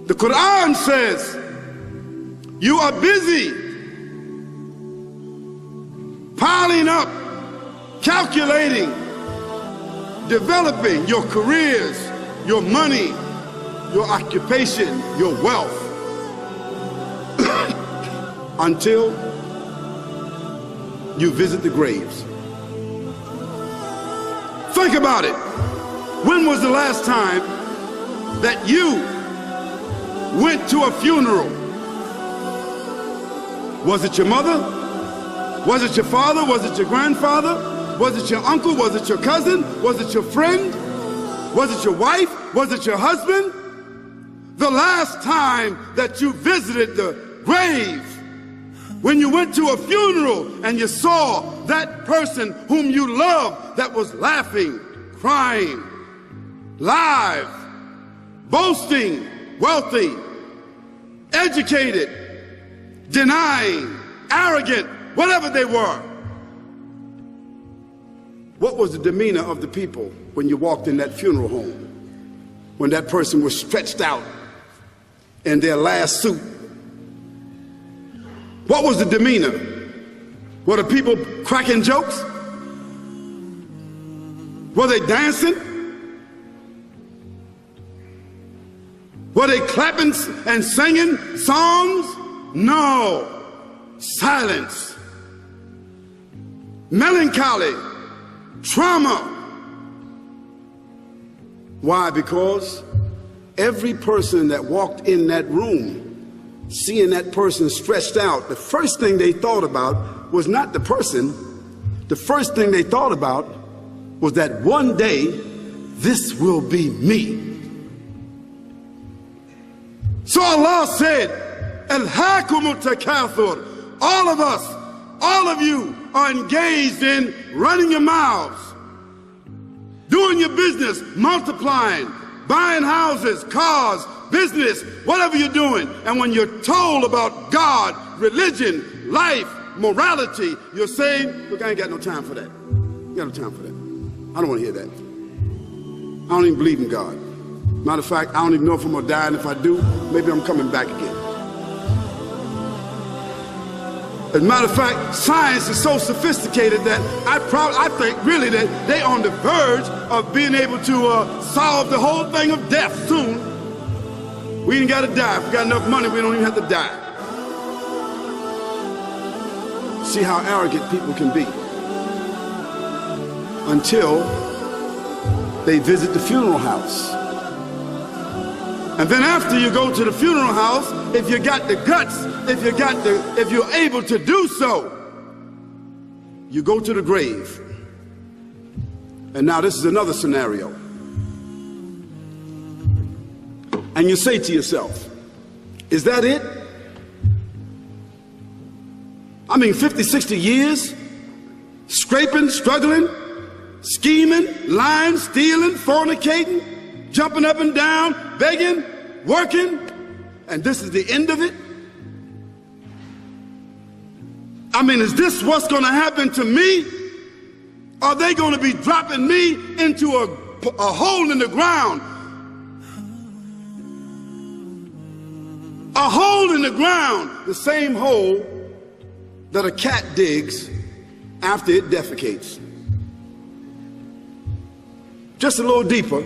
The Quran says you are busy piling up, calculating, developing your careers, your money, your occupation, your wealth, until you visit the graves. Think about it. When was the last time that you went to a funeral? Was it your mother? Was it your father? Was it your grandfather? Was it your uncle? Was it your cousin? Was it your friend? Was it your wife? Was it your husband? The last time that you visited the grave, when you went to a funeral and you saw that person whom you loved that was laughing, crying, live, boasting, wealthy, educated, denying, arrogant, whatever they were. What was the demeanor of the people when you walked in that funeral home? When that person was stretched out in their last suit? What was the demeanor? Were the people cracking jokes? Were they dancing? Were they clapping and singing songs? No. Silence. Melancholy. Trauma. Why? Because every person that walked in that room, seeing that person stretched out, the first thing they thought about was not the person. The first thing they thought about was that one day this will be me. So Allah said, Alhaakumut takathur. All of us, all of you are engaged in running your mouths, doing your business, multiplying, buying houses, cars, business, whatever you're doing. And when you're told about God, religion, life, morality, you're saying, look, I ain't got no time for that. I ain't got no time for that. I don't want to hear that. I don't even believe in God. Matter of fact, I don't even know if I'm going to die, and if I do, maybe I'm coming back again. As a matter of fact, science is so sophisticated that I think really that they're on the verge of being able to solve the whole thing of death soon. We ain't got to die. If we got enough money, we don't even have to die. See how arrogant people can be until they visit the funeral house. And then after you go to the funeral house, if you got the guts, if you're able to do so, you go to the grave. And now this is another scenario. And you say to yourself, is that it? I mean, 50, 60 years, scraping, struggling, scheming, lying, stealing, fornicating, jumping up and down, begging, working, and this is the end of it? I mean, is this what's going to happen to me? Are they going to be dropping me into a hole in the ground? A hole in the ground, the same hole that a cat digs after it defecates. Just a little deeper.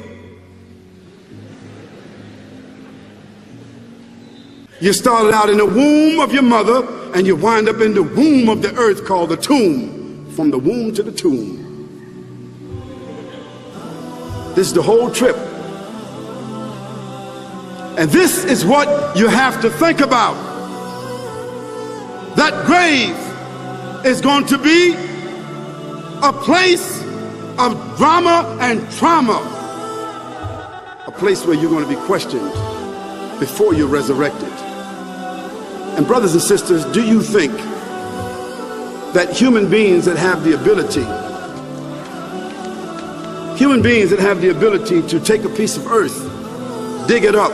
You started out in the womb of your mother, and you wind up in the womb of the earth called the tomb. From the womb to the tomb. This is the whole trip. And this is what you have to think about. That grave is going to be a place of drama and trauma. A place where you're going to be questioned before you're resurrected. And brothers and sisters, do you think that human beings that have the ability to take a piece of earth, dig it up,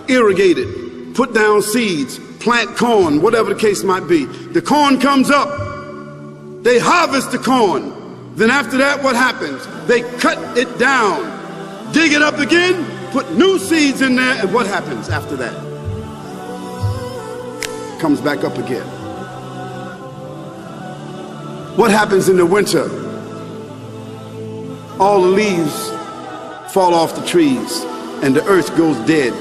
irrigate it, put down seeds, plant corn, whatever the case might be. The corn comes up, they harvest the corn. Then after that, what happens? They cut it down, dig it up again, put new seeds in there, and what happens after that? Comes back up again. What happens in the winter? All the leaves fall off the trees and the earth goes dead.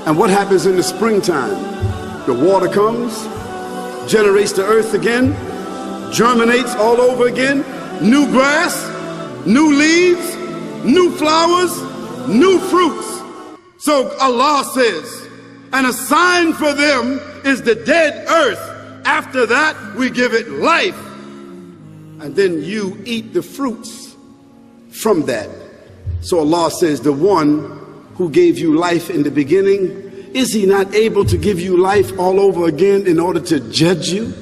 And what happens in the springtime? The water comes, generates the earth again, germinates all over again, new grass, new leaves, new flowers, new fruits. So Allah says, and a sign for them is the dead earth. After that, we give it life. And then you eat the fruits from that. So Allah says, the one who gave you life in the beginning, is he not able to give you life all over again in order to judge you?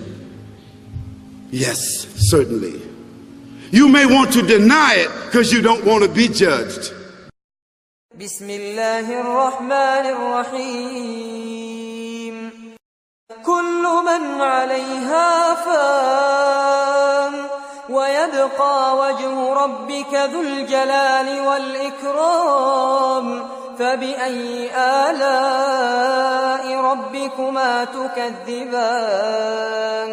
Yes, certainly. You may want to deny it because you don't want to be judged. Bismillahir Rahmanir Rahim. Kullu man 'alayha fan wa yabqa wajhu rabbika dhul jalali wal ikram. فبأي آلاء ربكما تكذبان